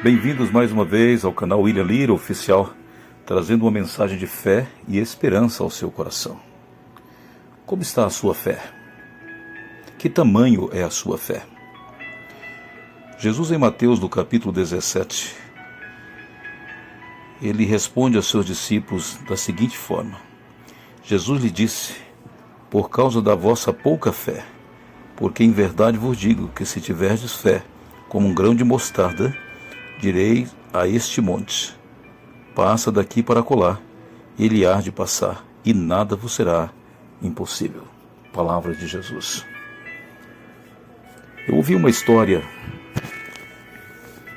Bem-vindos mais uma vez ao canal William Lira Oficial, trazendo uma mensagem de fé e esperança ao seu coração. Como está a sua fé? Que tamanho é a sua fé? Jesus, em Mateus, no capítulo 17, ele responde aos seus discípulos da seguinte forma: Jesus lhe disse: por causa da vossa pouca fé, porque em verdade vos digo que se tiverdes fé como um grão de mostarda, direi a este monte: passa daqui para acolá, e ele há de passar, e nada vos será impossível. Palavra de Jesus. Eu ouvi uma história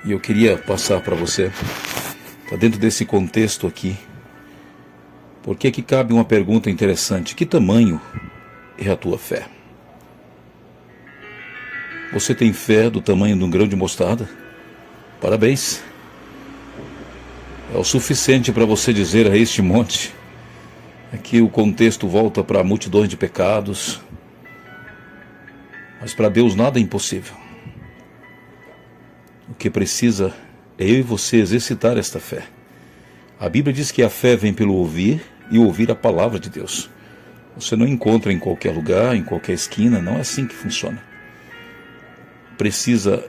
e eu queria passar para você. Está dentro desse contexto aqui, porque aqui cabe uma pergunta interessante: que tamanho é a tua fé? Você tem fé do tamanho de um grão de mostarda? Parabéns. É o suficiente para você dizer a este monte. Aqui o contexto volta para multidões de pecados, mas para Deus nada é impossível. O que precisa é eu e você exercitar esta fé. A Bíblia diz que a fé vem pelo ouvir e ouvir a palavra de Deus. Você não encontra em qualquer lugar, em qualquer esquina, não é assim que funciona. Precisa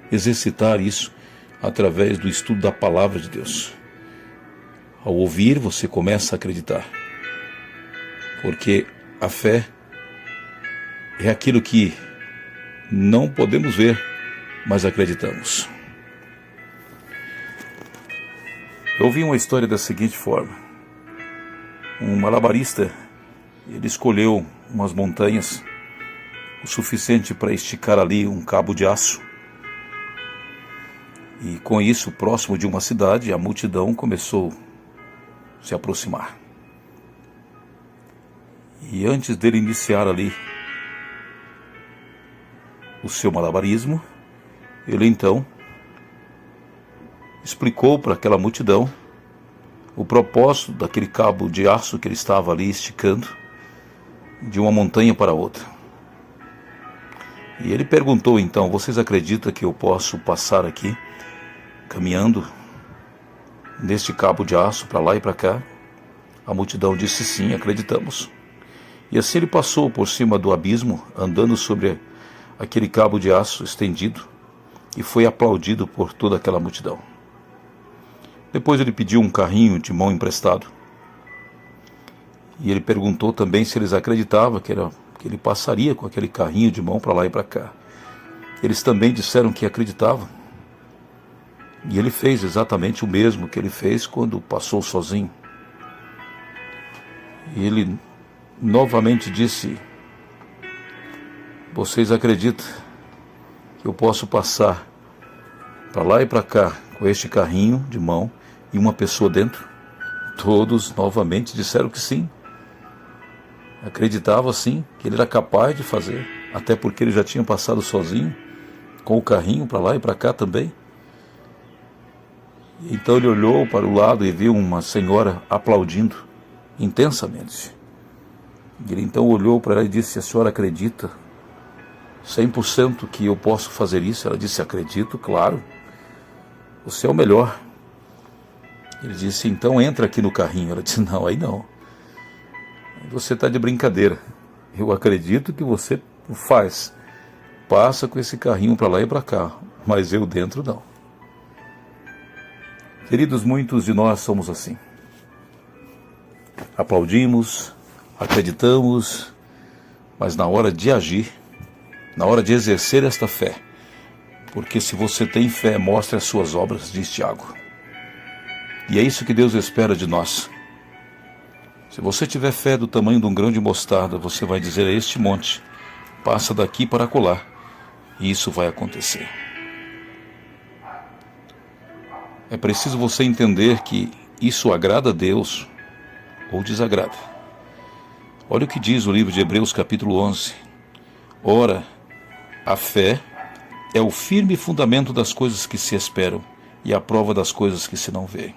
exercitar isso através do estudo da palavra de Deus. Ao ouvir, você começa a acreditar, porque a fé é aquilo que não podemos ver, mas acreditamos. Eu ouvi uma história da seguinte forma: um malabarista, ele escolheu umas montanhas o suficiente para esticar ali um cabo de aço. E com isso, próximo de uma cidade, a multidão começou a se aproximar. E antes dele iniciar ali o seu malabarismo, ele então explicou para aquela multidão o propósito daquele cabo de aço que ele estava ali esticando de uma montanha para outra. E ele perguntou então: vocês acreditam que eu posso passar aqui caminhando neste cabo de aço para lá e para cá? A multidão disse: sim, acreditamos. E assim ele passou por cima do abismo, andando sobre aquele cabo de aço estendido, e foi aplaudido por toda aquela multidão. Depois ele pediu um carrinho de mão emprestado, e ele perguntou também se eles acreditavam que ele passaria com aquele carrinho de mão para lá e para cá. Eles também disseram que acreditavam. E ele fez exatamente o mesmo que ele fez quando passou sozinho. E ele novamente disse: vocês acreditam que eu posso passar para lá e para cá com este carrinho de mão e uma pessoa dentro? Todos novamente disseram que sim. Acreditavam sim que ele era capaz de fazer, até porque ele já tinha passado sozinho com o carrinho para lá e para cá também. Então ele olhou para o lado e viu uma senhora aplaudindo intensamente. Ele então olhou para ela e disse: a senhora acredita 100% que eu posso fazer isso? Ela disse: acredito, claro, você é o melhor. Ele disse: então entra aqui no carrinho. Ela disse: não, aí não, você está de brincadeira. Eu acredito que você faz, passa com esse carrinho para lá e para cá, mas eu dentro não. Queridos, muitos de nós somos assim. Aplaudimos, acreditamos, mas na hora de agir, na hora de exercer esta fé, porque se você tem fé, mostre as suas obras, diz Tiago. E é isso que Deus espera de nós. Se você tiver fé do tamanho de um grão de mostarda, você vai dizer a este monte: passa daqui para acolá, e isso vai acontecer. É preciso você entender que isso agrada a Deus ou desagrada. Olha o que diz o livro de Hebreus capítulo 11. Ora, a fé é o firme fundamento das coisas que se esperam e a prova das coisas que se não veem.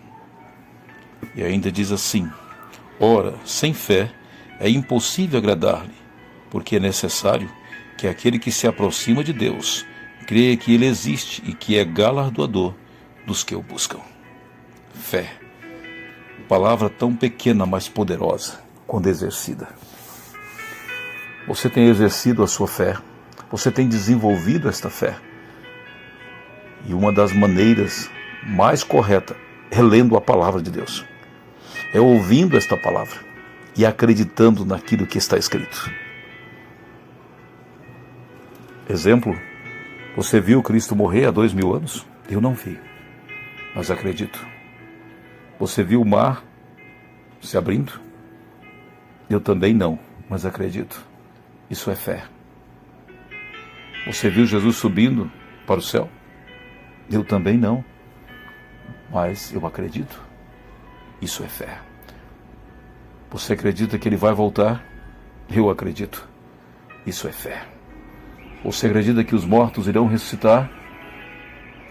E ainda diz assim: ora, sem fé é impossível agradar-lhe, porque é necessário que aquele que se aproxima de Deus crê que Ele existe e que é galardoador dos que o buscam. Fé. Palavra tão pequena, mas poderosa, quando exercida. Você tem exercido a sua fé. Você tem desenvolvido esta fé. E uma das maneiras mais corretas é lendo a palavra de Deus. É ouvindo esta palavra e acreditando naquilo que está escrito. Exemplo, você viu Cristo morrer há 2000 anos? Eu não vi, mas acredito. Você viu o mar se abrindo? Eu também não, mas acredito. Isso é fé. Você viu Jesus subindo para o céu? Eu também não, mas eu acredito. Isso é fé. Você acredita que Ele vai voltar? Eu acredito. Isso é fé. Você acredita que os mortos irão ressuscitar?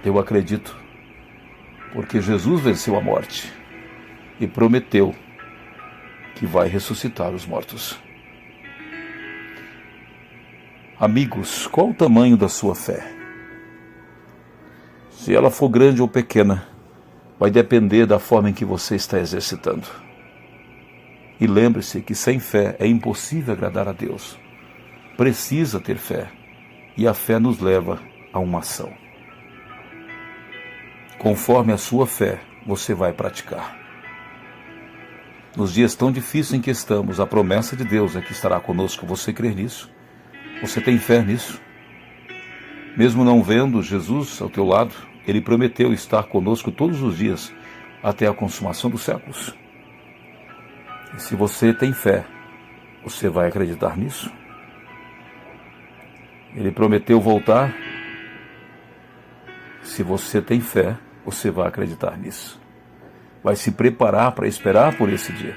Eu acredito. Porque Jesus venceu a morte e prometeu que vai ressuscitar os mortos. Amigos, qual o tamanho da sua fé? Se ela for grande ou pequena, vai depender da forma em que você está exercitando. E lembre-se que sem fé é impossível agradar a Deus. Precisa ter fé. E a fé nos leva a uma ação. Conforme a sua fé, você vai praticar. Nos dias tão difíceis em que estamos, a promessa de Deus é que estará conosco. Você crê nisso? Você tem fé nisso? Mesmo não vendo Jesus ao teu lado, Ele prometeu estar conosco todos os dias, até a consumação dos séculos. E se você tem fé, você vai acreditar nisso? Ele prometeu voltar. Se você tem fé, você vai acreditar nisso. Vai se preparar para esperar por esse dia.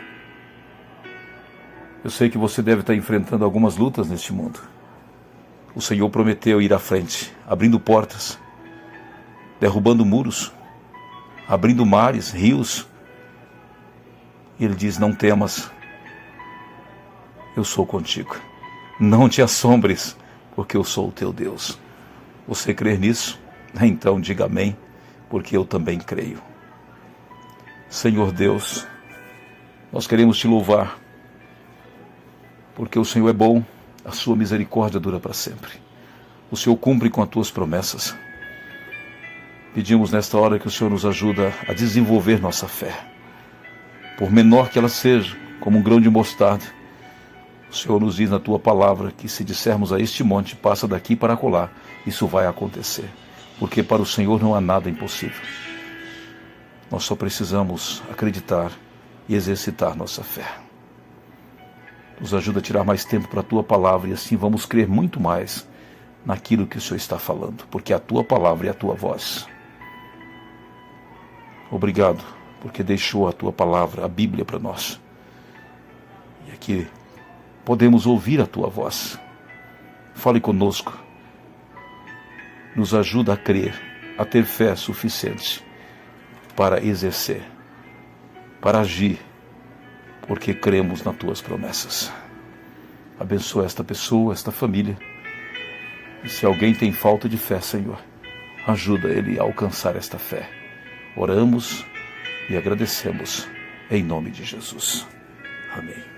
Eu sei que você deve estar enfrentando algumas lutas neste mundo. O Senhor prometeu ir à frente, abrindo portas, derrubando muros, abrindo mares, rios. E Ele diz: não temas, eu sou contigo. Não te assombres, porque eu sou o teu Deus. Você crê nisso? Então diga amém, porque eu também creio. Senhor Deus, nós queremos te louvar, porque o Senhor é bom, a sua misericórdia dura para sempre. O Senhor cumpre com as tuas promessas. Pedimos nesta hora que o Senhor nos ajude a desenvolver nossa fé. Por menor que ela seja, como um grão de mostarda, o Senhor nos diz na tua palavra que se dissermos a este monte, passa daqui para acolá, isso vai acontecer. Porque para o Senhor não há nada impossível. Nós só precisamos acreditar e exercitar nossa fé. Nos ajuda a tirar mais tempo para a tua palavra e assim vamos crer muito mais naquilo que o Senhor está falando, porque é a tua palavra e a tua voz. Obrigado, porque deixou a tua palavra, a Bíblia, para nós. E aqui podemos ouvir a tua voz. Fale conosco. Nos ajuda a crer, a ter fé suficiente para exercer, para agir, porque cremos nas tuas promessas. Abençoa esta pessoa, esta família. E se alguém tem falta de fé, Senhor, ajuda ele a alcançar esta fé. Oramos e agradecemos em nome de Jesus. Amém.